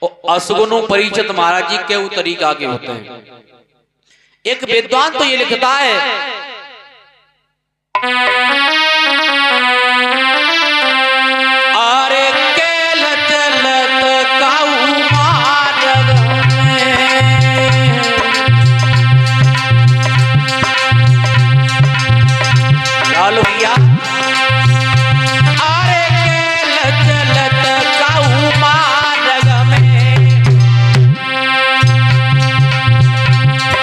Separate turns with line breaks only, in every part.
और असगुनु परीक्षित महाराज जी के तरीका के होते हैं। एक विद्वान तो ये लिखता है, अरे केल चलत काऊ मार्ग में, लालू भैया, अरे केल चलत काऊ मार्ग में,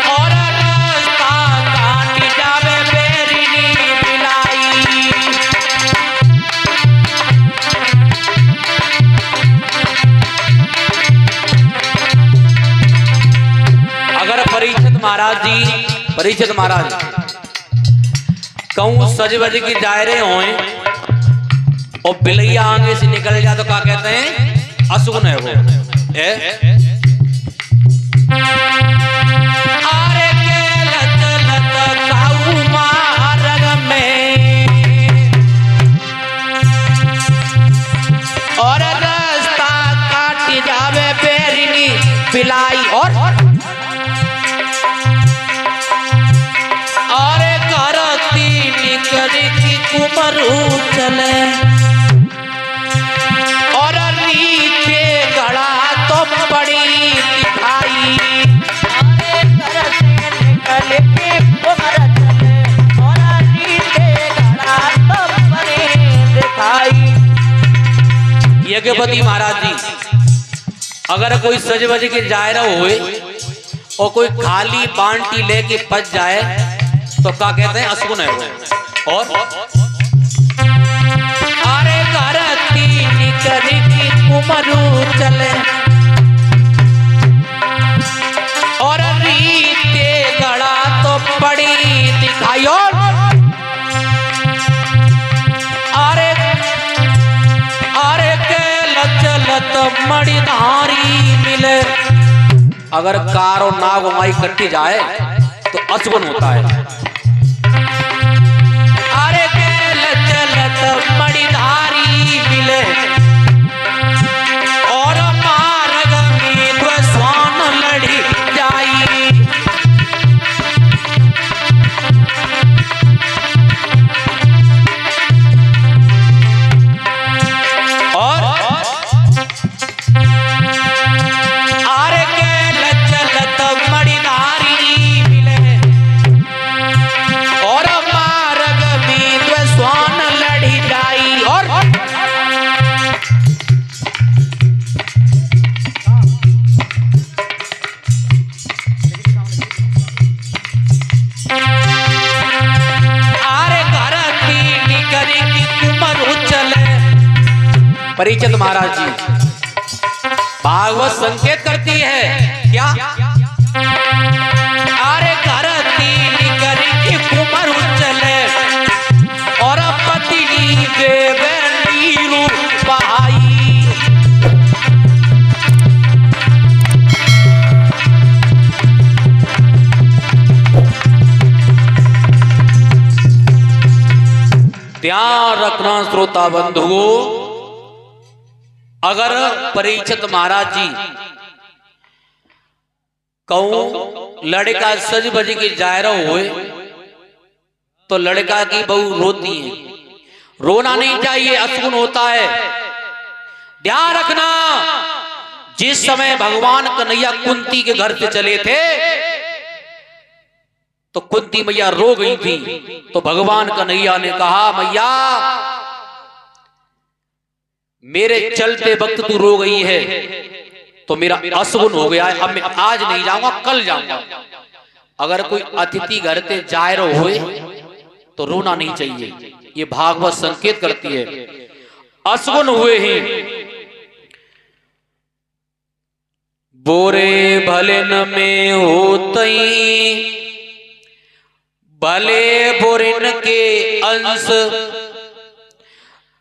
और रास्ता काट जावे बेरिनी बिलाई। अगर परीक्षित महाराज कहूं सज बज की दायरे होए और बिलैया आगे से निकल जाए तो क्या कहते हैं? असुगुन है वो। अरे केल चलत काऊ मार्ग में, और रास्ता काट जावे बेरिनी बिलाई। और कुमरू चले, और नीचे गड़ा तो बड़ी दिखाई। अरे घर से निकल के कुमर चले, और नीचे गड़ा तो बड़ी दिखाई। यज्ञपति महाराज जी, अगर कोई सज बज के जायरा हुए और कोई खाली बांटी लेके फंस जाए तो क्या कहते हैं? असगुन है वो। और अरे घर निकल की कुमरू चले, और रीते गड़ा तो बड़ी दिखाई। अरे केल चलत मणिधारी मिले, अगर कार और नाग माई कट्टी जाए तो असगुन होता है। मणिधारी मिले, और मार्ग में द्वैस्वान लड़ी जाई। और आरे केल चलत मणिधारी मिले, और मार्ग में द्वैस्वान लड़ी जाई। और आरे घर की निकरी की कुमरू चले। परीक्षित महाराज जी, भागवत संकेत करती है क्या? अरे घर की निकरी की कुमरू चले, और पत्नी बेबेनी रूप आई। ध्यान रखना श्रोता बंधुओं, अगर परीक्षित महाराज जी कहूं लड़का सज बज के जायरा हुए तो लड़का की बहू रोती है। रोना नहीं चाहिए, असगुन होता है। ध्यान रखना, जिस समय भगवान कन्हैया कुंती के घर से चले थे तो कुंती मैया रो गई थी, तो भगवान कन्हैया ने कहा, मैया मेरे चलते वक्त तू रो गई है तो मेरा असगुन हो गया है, अब मैं आज नहीं जाऊंगा, कल जाऊंगा। अगर कोई अतिथि घर से जायरा हुए तो रोना नहीं चाहिए, ये भागवत संकेत करती है। असगुन हुए ही बोरे भले न में होतई, भले बोरिन के अंश,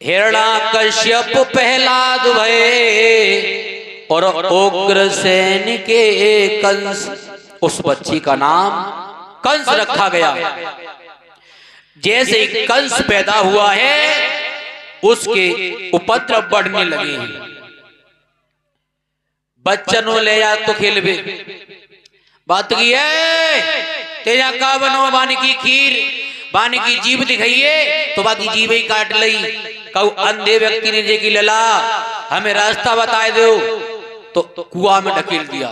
हिरणा कश्यप प्रहलाद भये और उग्रसेन के कंस। उस बच्ची का नाम कंस रखा गया। जैसे कंस पैदा हुआ है उसके उपद्रव बढ़ने लगे हैं। बच्चन ले जा तो खेलबे। बात की है तेजा का बनो बानी की खीर बानी की जीभ दिखाइए तो बाकी जीभ ही काट लई। कहू अंधे व्यक्ति ने जे की लला हमें रास्ता बताए दो तो कुआं में ढकेल दिया।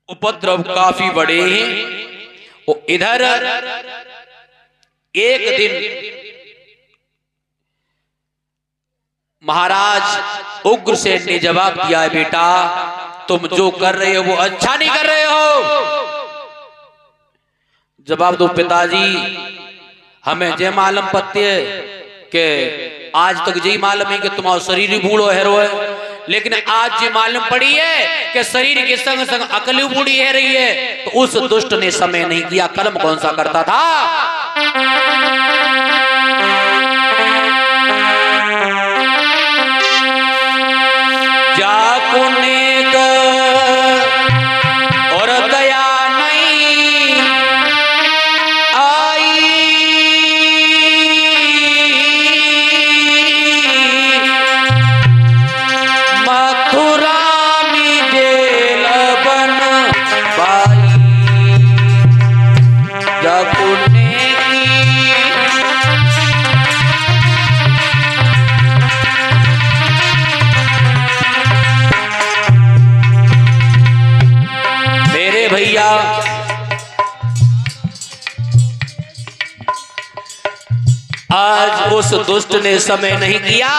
उपद्रव काफी बड़े हैं। वो इधर एक दिन महाराज उग्रसेन ने जवाब दिया है, बेटा तुम जो कर रहे हो वो अच्छा नहीं कर रहे हो। जवाब दो पिताजी हमें जय मालूम पत्ते के आज तक यही मालूम है कि तुम्हारा शरीर ही बूढ़ो हैरो है, लेकिन आज ये मालूम पड़ी है कि शरीर के संग संग अकल बूढ़ी है रही है। तो उस दुष्ट ने समय नहीं किया। कर्म कौन सा करता था? जाको नेक और दया नहीं आई, मथुरा में जेल बन पाई। जाको भैया आज उस दुष्ट ने समय नहीं किया।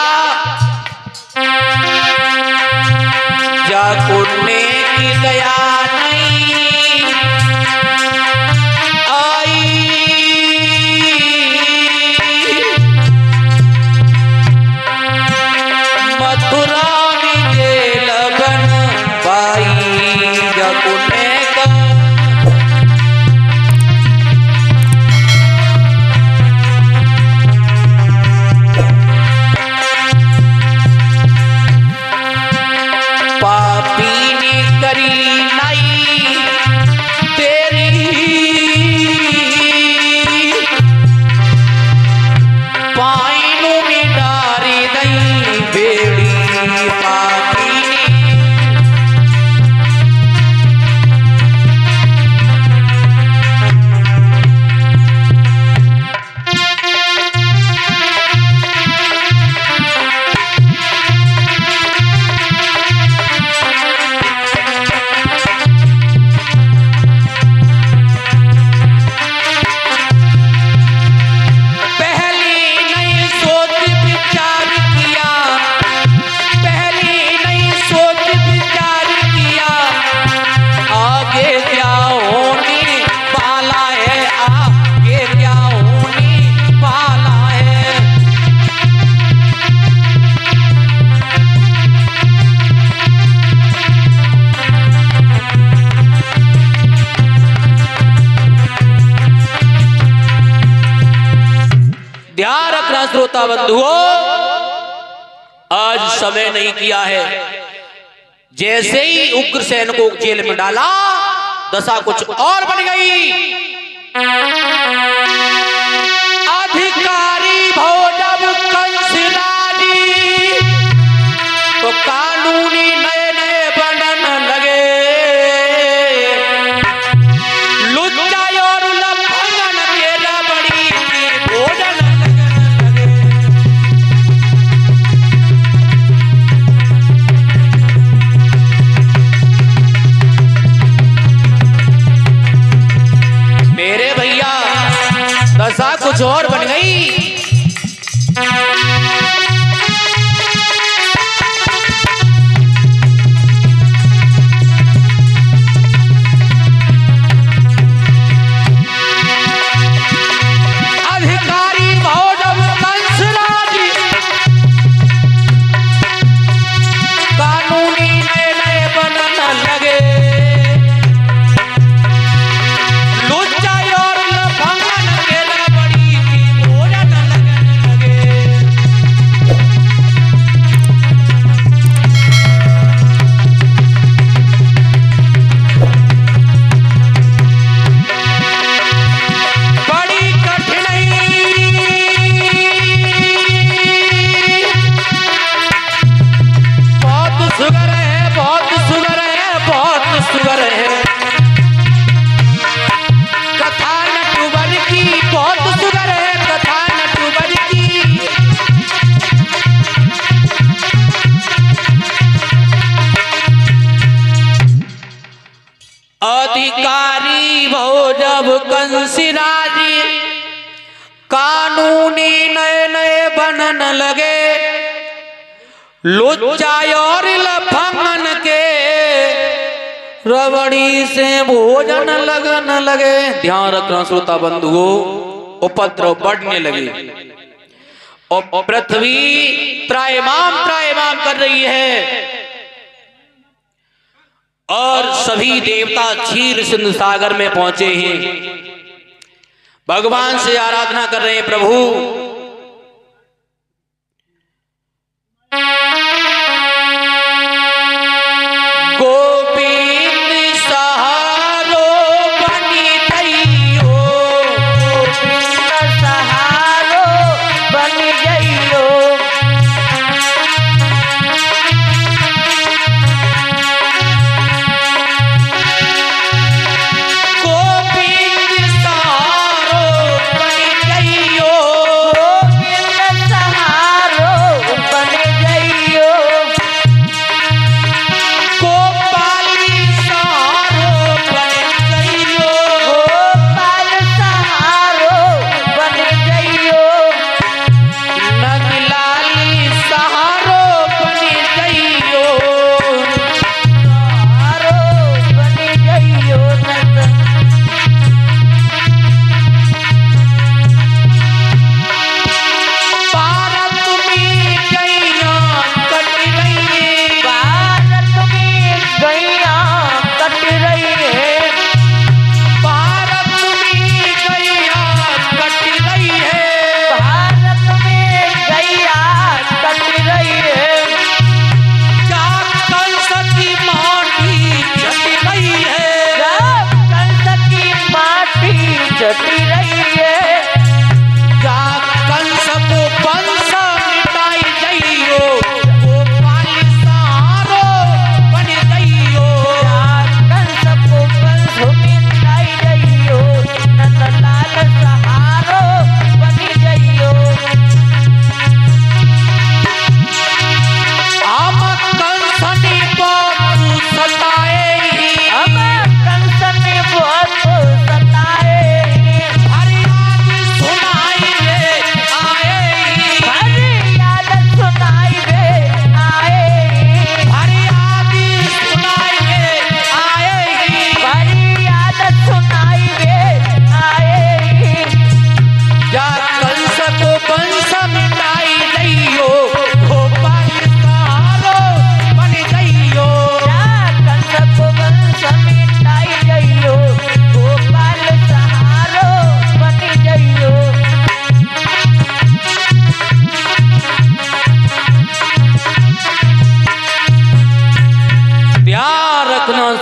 जाको नेक की दया नहीं आई, मथुरा में जेल बन पाई। जाको श्रोता बंधुओं आज समय नहीं किया है। जैसे ही उग्रसेन को जेल में डाला दशा कुछ और बन गई। अधिकारी भोजब कंसराजी तो कानूनी नए नए बनन लगे। लुच्चा और लफंगन के रबड़ी की भोजन दशा कुछ और बन गई। अधिकारी भोजब कंसराजी कानूनी नए नए बनन लगे। लुच्चा और लफंगन के रबड़ी की भोजन अधिकारी भो जब कंसिराजी, कानूनी नए नए बनन लगे, लुच्चा और लफंगन के रबड़ी से भोजन लगन लगे। ध्यान रखना श्रोता बंधुओं, उपद्रव बढ़ने लगे और पृथ्वी त्रायमाम त्रायमाम कर रही है और सभी देवता क्षीर सिंधु सागर में पहुंचे हैं, भगवान से आराधना कर रहे हैं। प्रभु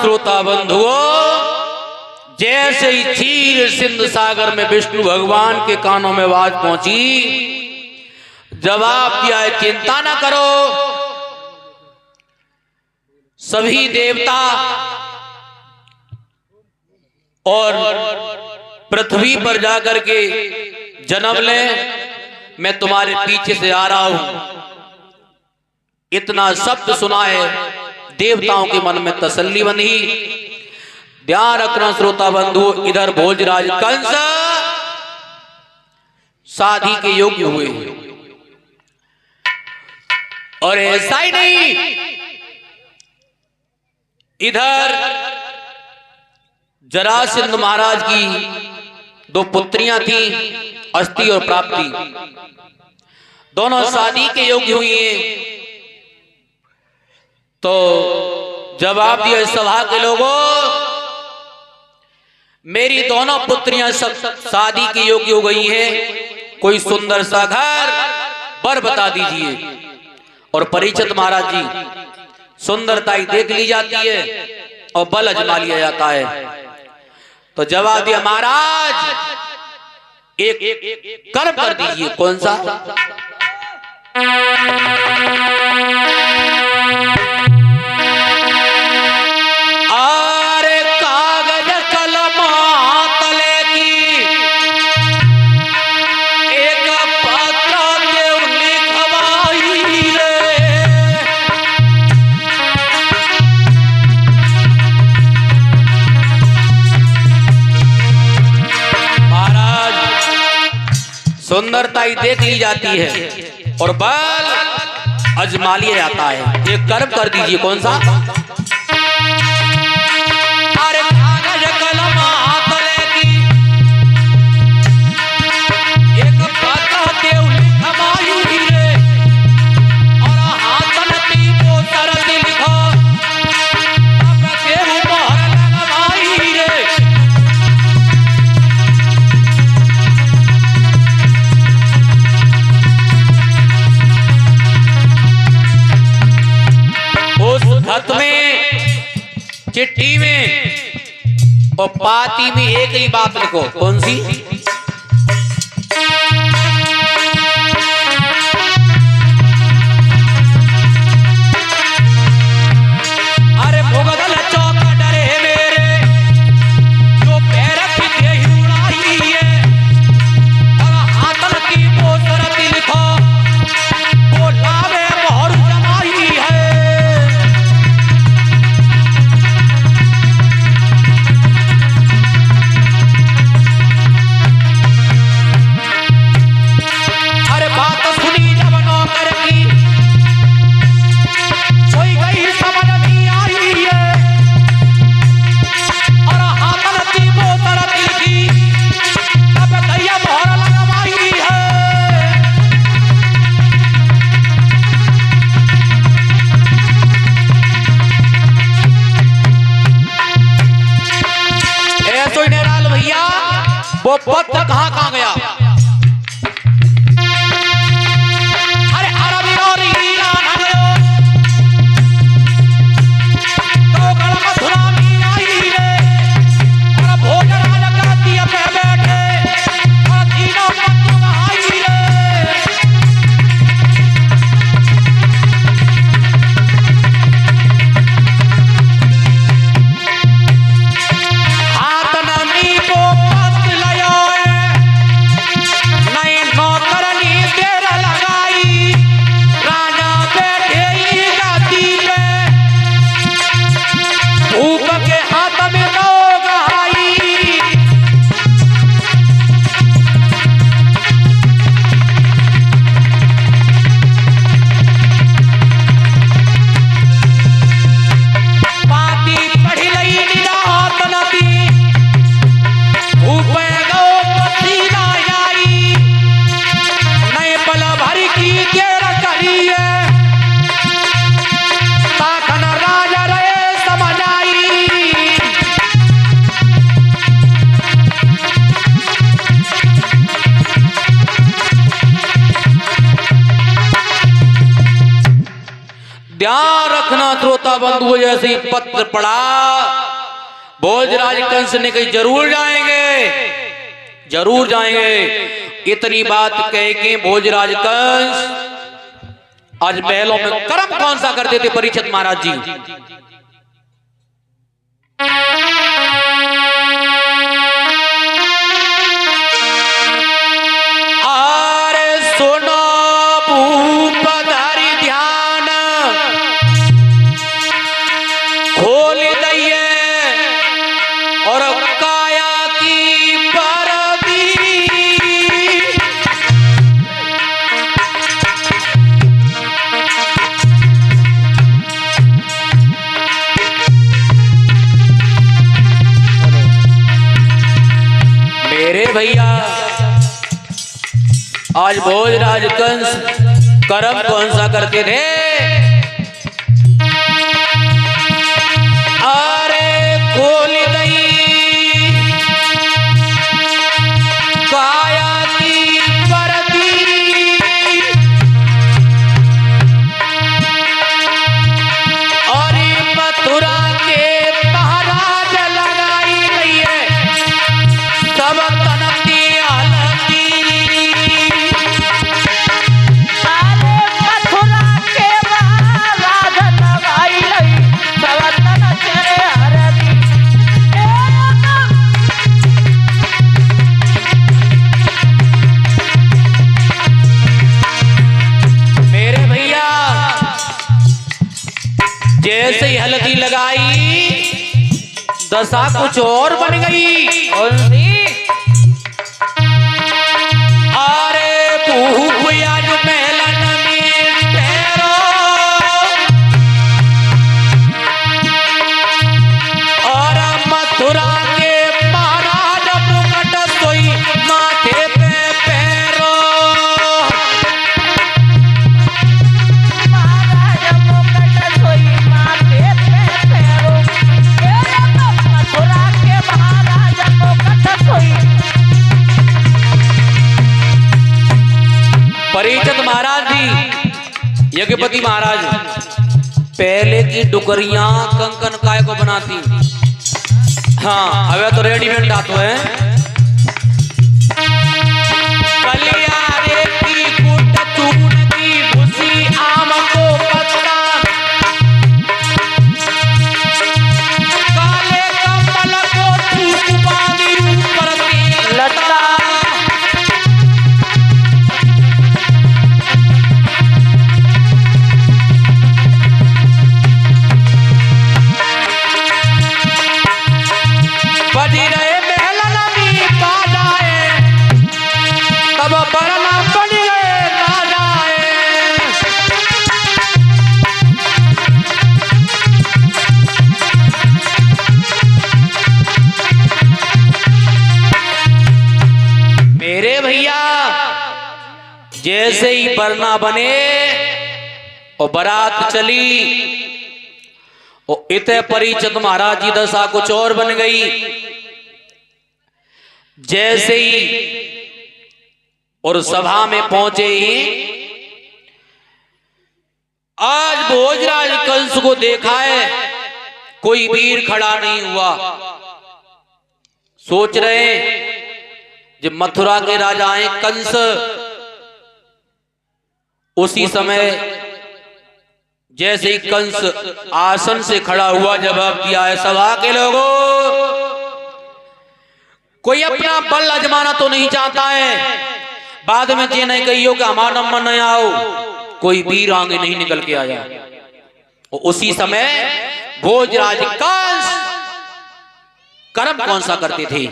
श्रोता बंधुओं, जैसे ही क्षीर सिंधु सागर में विष्णु भगवान के कानों में आवाज पहुंची, जवाब दिया है चिंता ना करो। सभी देवता और पृथ्वी पर जाकर के जन्म ले, मैं तुम्हारे पीछे से आ रहा हूं। इतना शब्द सुना है, देवताओं के मन में तसल्ली बनी। ध्यान रखना श्रोता बंधु, इधर भोजराज कंस शादी के योग्य हुए और ऐसा ही नहीं, इधर जरासंध महाराज की 2 पुत्रियां थी, अस्ति और प्राप्ति, दोनों शादी के योग्य हुई हैं। तो जवाब दिया सभा के लोगों, मेरी दोनों पुत्रियां सब शादी के योग्य हो गई हैं, कोई सुंदर सा घर वर बता दीजिए। और परीक्षित महाराज जी, सुंदरता ही देख ली जाती है और बल अजमा लिया जाता है। तो जवाब दिया महाराज एक कर्म कर दीजिए। कौन सा? अरे कागज कलम तले की एक पत्र देव लिखवाई रे। सुंदरता ही देख ली जाती है और बल अजमा लिया जाता है। एक कर्म कर दीजिए, कौन सा? अरे कागज कलम हाथ लेगी, एक पत्र देव लिखवायु रे, और हाथ नती वो तरत लिखो, तब देव मोहर लगवाई रे। उस खत में, चिट्ठी में और पाती में एक ही बात लिखो, कौन सी? अरे भुगदल चौक डरे मेरे, जो पैर पीछे ही उड़ाई है, और हाथन की मोसरत लिखो, वो लावे मोहर जमाई है। वो पत्र कहाँ गया? अरे अरबी और ईरान गयो, तो गल मथुरा में आई रे, और भोजराज का दिया पे बैठे, और तीनों पत्र आई रे। हाथ नमी को ध्यान रखना श्रोता बंधु, जैसे ही पत्र पढ़ा भोजराज कंस ने कही जरूर जाएंगे, जरूर जाएंगे। इतनी बात कह के भोजराज कंस आज महलों में कर्म कौन सा करते थे परीक्षित महाराज जी? अरे सुनो भूपधारी ध्यान खोल दइए, और काया की परदी मेरे भैया आज भोजराज कंस कर्म कौन सा करते थे? अरे खोल दई काया की परदी, और मथुरा के महाराज लगाई गई है सब तनती आलती। जैसे ही हल्दी लगाई दशा कुछ और बन गई। अरे यज्ञपति महाराज पहले की डुकरियां कंकन काय को बनाती, हाँ अब तो रेडीमेड आते हैं। कलियारे की कुट चून की भूसी आम को पत्ता, काले कमल को थूक बांधी ऊपर की लटा। जैसे ही बरना बने और बारात चली और इतने परिचित महाराज जी दशा कुछ और बन गई। जैसे ही और सभा में पहुंचे ही आज भोजराज कंस को देखा है, कोई वीर खड़ा नहीं हुआ। सोच रहे जब मथुरा के राजा हैं कंस, उसी समय जैसे ही कंस आसन से खड़ा हुआ जवाब दिया है, सभा के लोगों कोई अपना बल आजमाना तो नहीं चाहता है, बाद में ये नहीं कहियो कि हमारा नंबर नहीं आओ, कोई वीर आगे नहीं निकल के आया। और उसी समय भोजराज कंस कर्म कौन सा करते थे?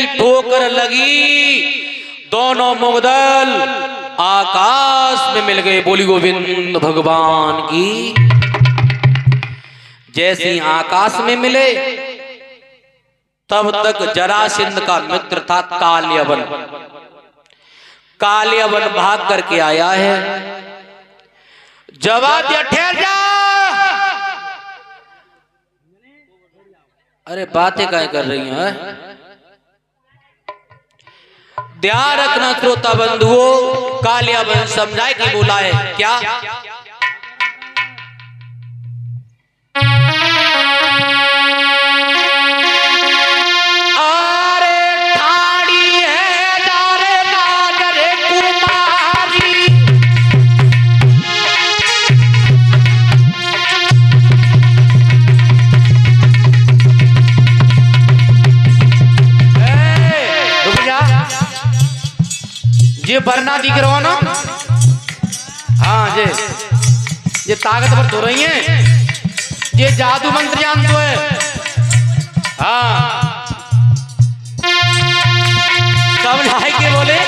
ठोकर लगी, दोनों मुगदल आकाश में मिल गए। बोली गोविंद भगवान की। जैसे ही आकाश में मिले तब तक जरासंध का मित्र था काल्यवन। काल्यवन भाग करके आया है, जवाब दिया ठहर जा। अरे बातें क्या कर रही हैं? ध्यान रखना श्रोता बंधुओं, काल्यवन समझाए कि बोला है क्या? ये बरना दिख रहा हो ना? हाँ ये ताकतवर तो रही है, ये जादू मंत्र जानते हो है। हाँ समझाए के बोले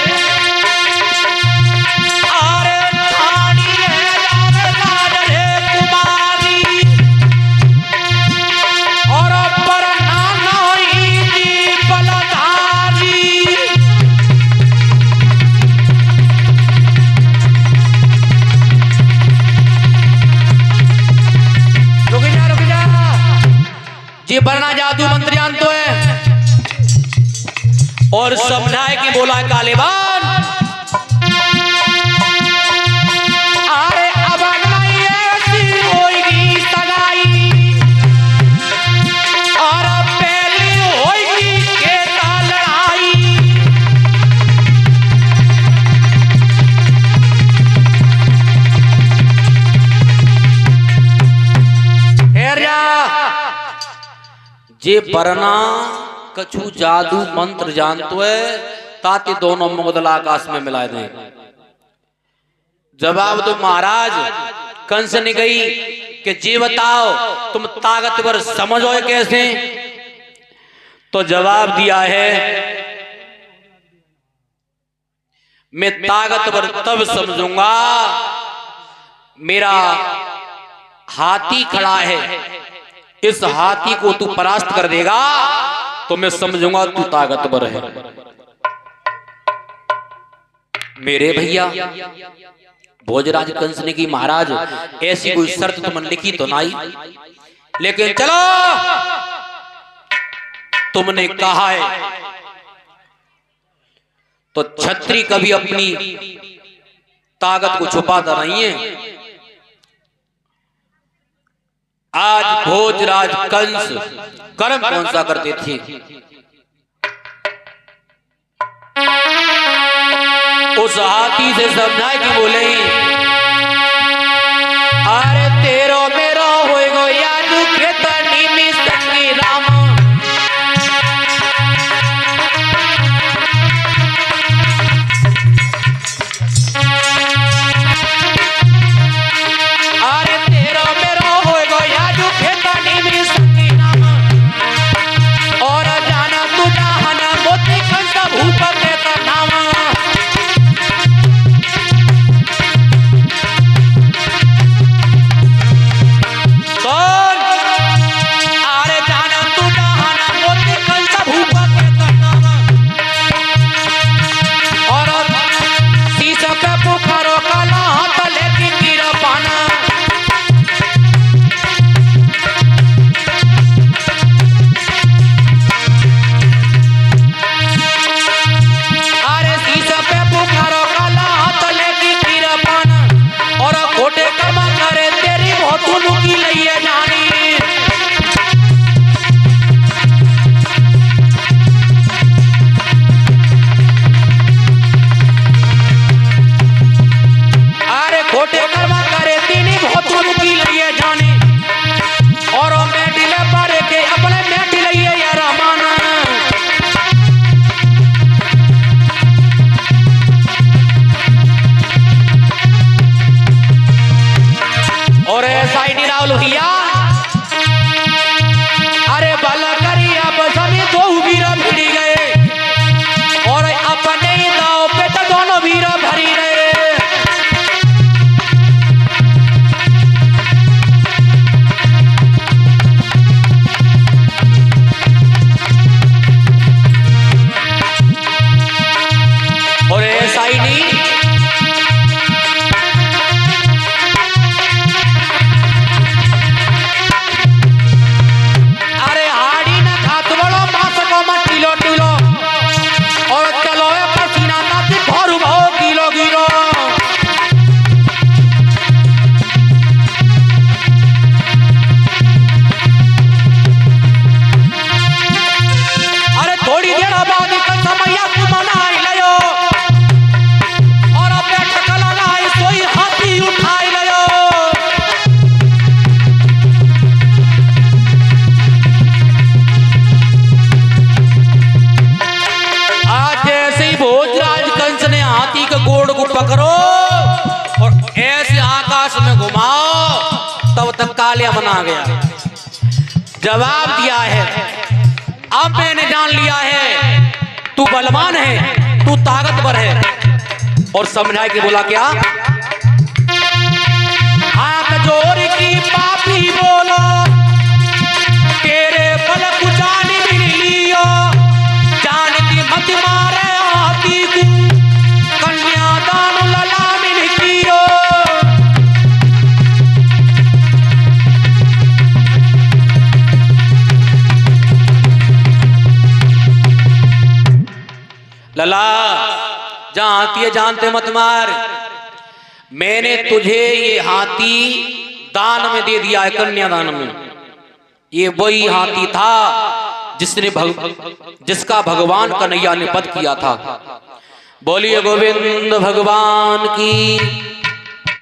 जी वरना जादू मंत्र जानतो है और समझाए कि बोला है कालेबान, अरे अब नहीं ऐसी होगी सगाई और पहली होगी केता लड़ाई। जे वरना कछु जादू मंत्र जानतो है ताते दोनों मुगदल आकाश में मिलाए दे। जवाब तो महाराज कंस ने कही कि जी बताओ तुम ताकतवर समझो कैसे? तो जवाब दिया है मैं ताकतवर तब समझूंगा मेरा हाथी खड़ा है, इस हाथी को तू परास्त कर देगा तो मैं समझूंगा तू ताकतवर है। मेरे भैया भोजराज कंस ने की महाराज ऐसी कोई शर्त तुमने लिखी तो नहीं, लेकिन चलो तुमने कहा है तो छत्री कभी अपनी ताकत को छुपाता नहीं है। आज भोजराज कंस कर्म कौन सा करते थे? उस हाथी से समझाए कि बोले अरे तेरो मेरो होएगो याद खेतनी में संगी राम। कालिया बना गया। जवाब दिया है अब मैंने जान लिया है तू बलवान है, तू ताकतवर है। और समझाए कि बोला क्या, हाथ जोड़ की पापी बोलो तेरे बल को जान भी लियो, जान की मत मारे हाथी को कन्यादान लला मिल कियो। लला जहां हाथी है जानते मत मार। मैंने तुझे ये हाथी दान में दे दिया है, कन्यादान में। ये वही हाथी था जिसका भगवान कन्हैया ने वध किया था। बोलिए गोविंद भगवान की।